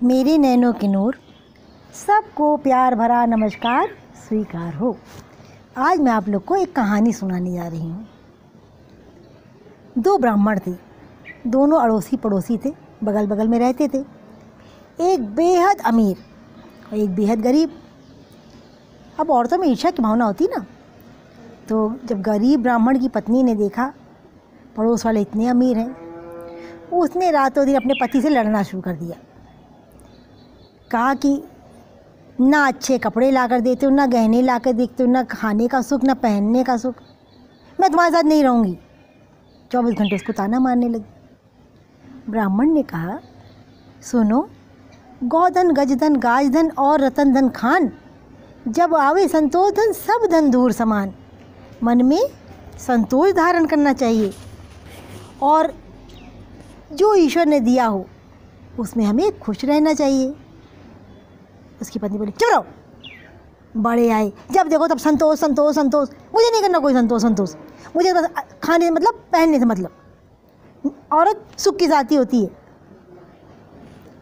मेरे नैनों के नूर, सबको प्यार भरा नमस्कार स्वीकार हो। आज मैं आप लोग को एक कहानी सुनाने जा रही हूँ। दो ब्राह्मण थे, दोनों अड़ोसी पड़ोसी थे, बगल बगल में रहते थे। एक बेहद अमीर और एक बेहद गरीब। अब औरतों में ईर्ष्या की भावना होती ना, तो जब गरीब ब्राह्मण की पत्नी ने देखा पड़ोस वाले इतने अमीर हैं, उसने रातों दिन अपने पति से लड़ना शुरू कर दिया। कहा कि ना अच्छे कपड़े ला कर देते हो, ना गहने ला कर देखते हो, ना खाने का सुख, ना पहनने का सुख, मैं तुम्हारे साथ नहीं रहूँगी। 24 घंटे उसको ताना मारने लगी। ब्राह्मण ने कहा, सुनो, गौधन गजधन गाजधन और रतन धन खान, जब आवे संतोष धन सब धन दूर समान। मन में संतोष धारण करना चाहिए और जो ईश्वर ने दिया हो उसमें हमें खुश रहना चाहिए। उसकी पत्नी बोली, चुप रहो। बड़े आए, जब देखो तब संतोष संतोष संतोष। मुझे नहीं करना कोई संतोष संतोष, मुझे बस खाने से मतलब, पहनने से मतलब। औरत सुख की जाती होती है।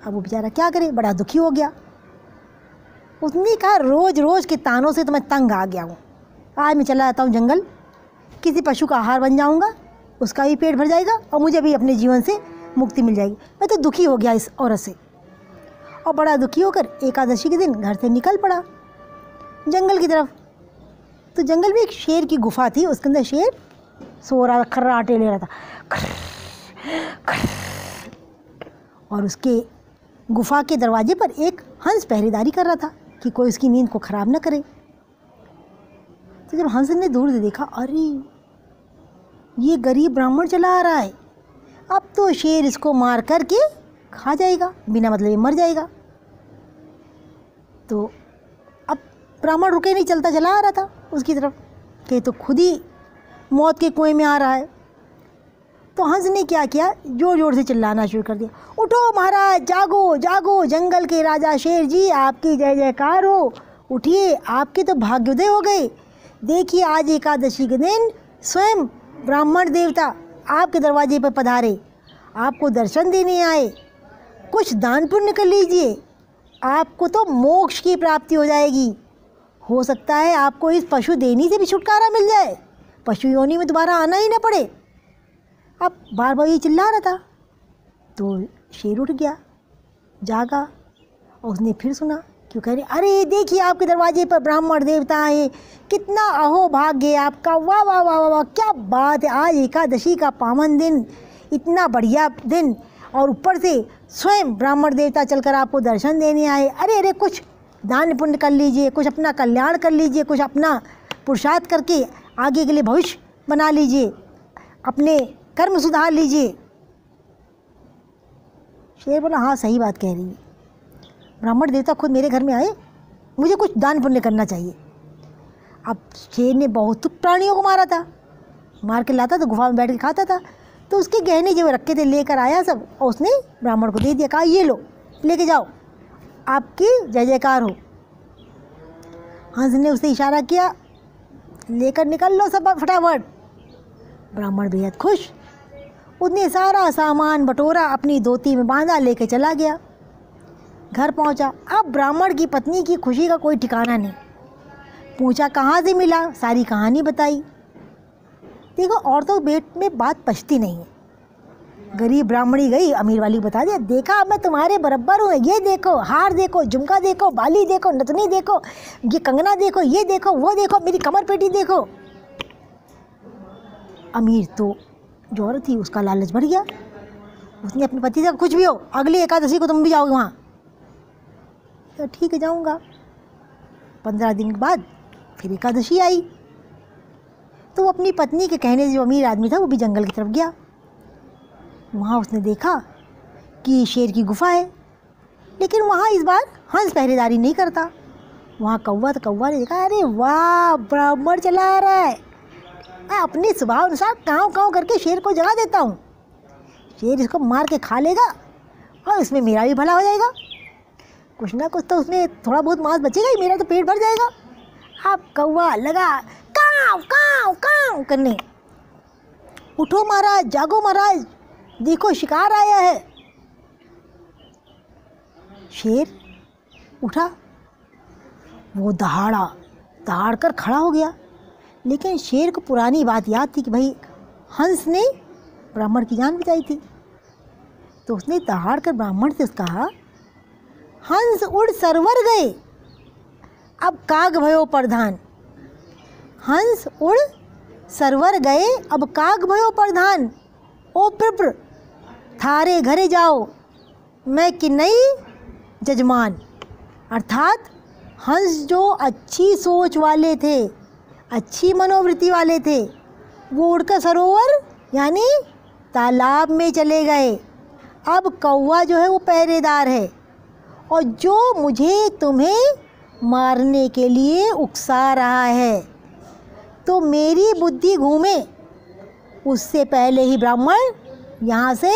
अब वो बेचारा क्या करे, बड़ा दुखी हो गया। उसने कहा, रोज़ रोज़ के तानों से तो मैं तंग आ गया हूँ। आज मैं चला जाता हूँ जंगल, किसी पशु का आहार बन जाऊँगा, उसका भी पेट भर जाएगा और मुझे भी अपने जीवन से मुक्ति मिल जाएगी। मैं तो दुखी हो गया इस औरत से। और बड़ा दुखी होकर एकादशी के दिन घर से निकल पड़ा जंगल की तरफ। तो जंगल में एक शेर की गुफा थी, उसके अंदर शेर सो रहा, खर्राटे ले रहा था, और उसके गुफा के दरवाजे पर एक हंस पहरेदारी कर रहा था कि कोई उसकी नींद को ख़राब न करे। तो जब हंस ने दूर से देखा, अरे ये गरीब ब्राह्मण चला आ रहा है, अब तो शेर इसको मार करके खा जाएगा, बिना मतलब ये मर जाएगा। तो अब ब्राह्मण रुके नहीं, चलता चला आ रहा था उसकी तरफ कि तो खुद ही मौत के कुएं में आ रहा है। तो हंस ने क्या किया, जोर जोर से चिल्लाना शुरू कर दिया, उठो महाराज, जागो जागो, जंगल के राजा शेर जी, आपकी जय जयकार हो। उठिए, आपके तो भाग्योदय हो गए। देखिए, आज एकादशी के दिन स्वयं ब्राह्मण देवता आपके दरवाजे पर पधारे, आपको दर्शन देने आए। कुछ दान पुण्य कर लीजिए, आपको तो मोक्ष की प्राप्ति हो जाएगी। हो सकता है आपको इस पशु देनी से भी छुटकारा मिल जाए, पशु योनि में दोबारा आना ही ना पड़े। अब बार बार ये चिल्ला रहा था। तो शेर उठ गया, जागा, और उसने फिर सुना क्यों कह रहे, अरे देखिए आपके दरवाजे पर ब्राह्मण देवता आए, कितना अहो भाग्य है आपका, वाह वाह वाह वाह, क्या बात है, आज एकादशी का पावन दिन, इतना बढ़िया दिन, और ऊपर से स्वयं ब्राह्मण देवता चलकर आपको दर्शन देने आए। अरे अरे, कुछ दान पुण्य कर लीजिए, कुछ अपना कल्याण कर लीजिए, कुछ अपना पुरुषार्थ करके आगे के लिए भविष्य बना लीजिए, अपने कर्म सुधार लीजिए। शेर बोला, हाँ सही बात कह रही है, ब्राह्मण देवता खुद मेरे घर में आए, मुझे कुछ दान पुण्य करना चाहिए। अब शेर ने बहुत प्राणियों को मारा था, मार के लाता था, गुफा में बैठ के खाता था। तो उसके गहने जो रखे थे लेकर आया सब, और उसने ब्राह्मण को दे दिया, कहा ये लो, लेके जाओ, आपकी जय जयकार हो। हंस ने उसे इशारा किया, लेकर निकल लो सब फटाफट। ब्राह्मण बेहद खुश, उसने सारा सामान बटोरा, अपनी धोती में बांधा, लेके चला गया। घर पहुंचा। अब ब्राह्मण की पत्नी की खुशी का कोई ठिकाना नहीं। पूछा कहाँ से मिला, सारी कहानी बताई। देखो, औरतों बेट में बात पछती नहीं है। गरीब ब्राह्मणी गई, अमीर वाली बता दिया, देखा मैं तुम्हारे बराबर हूँ, ये देखो, हार देखो, झुमका देखो, बाली देखो, नथनी देखो, ये कंगना देखो, ये देखो, वो देखो, मेरी कमर पेटी देखो। अमीर तो जो औरत थी उसका लालच बढ़ गया। उसने अपने पति से, कुछ भी हो, अगली एकादशी को तुम भी जाओगे वहाँ। तो ठीक है, जाऊँगा। 15 दिन के बाद फिर एकादशी आई। तो वो अपनी पत्नी के कहने से, जो अमीर आदमी था वो भी जंगल की तरफ गया। वहाँ उसने देखा कि शेर की गुफा है, लेकिन वहाँ इस बार हंस पहरेदारी नहीं करता। वहाँ कौवा, तो कौवा ने देखा, अरे वाह, ब्राह्मण चला आ रहा है, मैं अपने स्वभाव अनुसार काँव काँव करके शेर को जगा देता हूँ, शेर इसको मार के खा लेगा और इसमें मेरा भी भला हो जाएगा, कुछ ना कुछ तो उसमें थोड़ा बहुत मांस बचेगा ही, मेरा तो पेट भर जाएगा। अब कौवा लगा काँव काँव काँव करने, उठो महाराज, जागो महाराज, देखो शिकार आया है। शेर उठा, वो दहाड़ कर खड़ा हो गया। लेकिन शेर को पुरानी बात याद थी कि भाई हंस ने ब्राह्मण की जान बचाई थी। तो उसने दहाड़ कर ब्राह्मण से कहा, हंस उड़ सरवर गए अब काग भयो प्रधान। हंस उड़ सरवर गए अब काग भयो प्रधान। ओ प्रप्र थारे घरे जाओ मैं किन्नई जजमान। अर्थात हंस जो अच्छी सोच वाले थे, अच्छी मनोवृत्ति वाले थे, वो उड़कर सरोवर यानी तालाब में चले गए। अब कौवा जो है वो पहरेदार है, और जो मुझे तुम्हें मारने के लिए उकसा रहा है, तो मेरी बुद्धि घूमे उससे पहले ही ब्राह्मण यहाँ से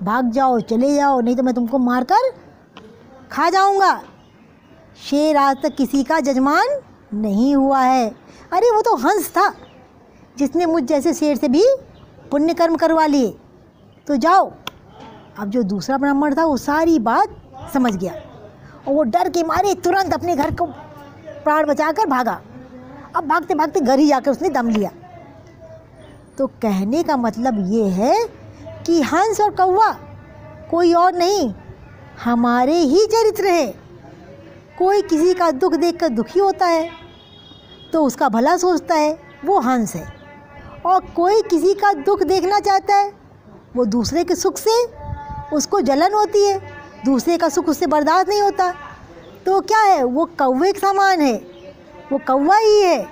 भाग जाओ, चले जाओ, नहीं तो मैं तुमको मारकर खा जाऊँगा। शेर आज तक किसी का जजमान नहीं हुआ है। अरे वो तो हंस था जिसने मुझ जैसे शेर से भी पुण्य कर्म करवा लिए। तो जाओ। अब जो दूसरा ब्राह्मण था वो सारी बात समझ गया, और वो डर के मारे तुरंत अपने घर को प्राण बचाकर भागा। अब भागते भागते घर ही जाकर उसने दम लिया। तो कहने का मतलब ये है कि हंस और कौवा कोई और नहीं, हमारे ही चरित्र है। कोई किसी का दुख देखकर दुखी होता है तो उसका भला सोचता है, वो हंस है। और कोई किसी का दुख देखना चाहता है, वो दूसरे के सुख से उसको जलन होती है, दूसरे का सुख उससे बर्दाश्त नहीं होता। तो क्या है, वो कौवे के समान है। वो कौवा ही है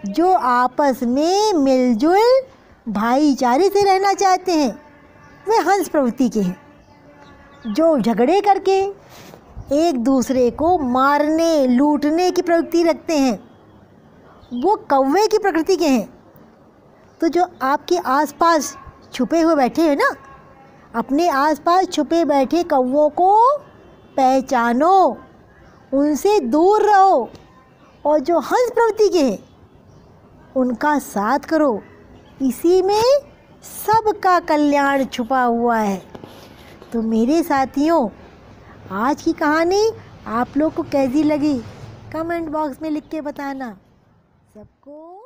जो आपस में मिलजुल भाईचारे से रहना चाहते हैं। वे हंस प्रवृत्ति के हैं। जो झगड़े करके एक दूसरे को मारने लूटने की प्रवृत्ति रखते हैं, वो कौवे की प्रकृति के हैं। तो जो आपके आसपास छुपे हुए बैठे हैं ना, अपने आसपास छुपे बैठे कौवों को पहचानो, उनसे दूर रहो, और जो हंस प्रवृत्ति के हैं उनका साथ करो। इसी में सबका कल्याण छुपा हुआ है। तो मेरे साथियों, आज की कहानी आप लोग को कैसी लगी कमेंट बॉक्स में लिख के बताना। सबको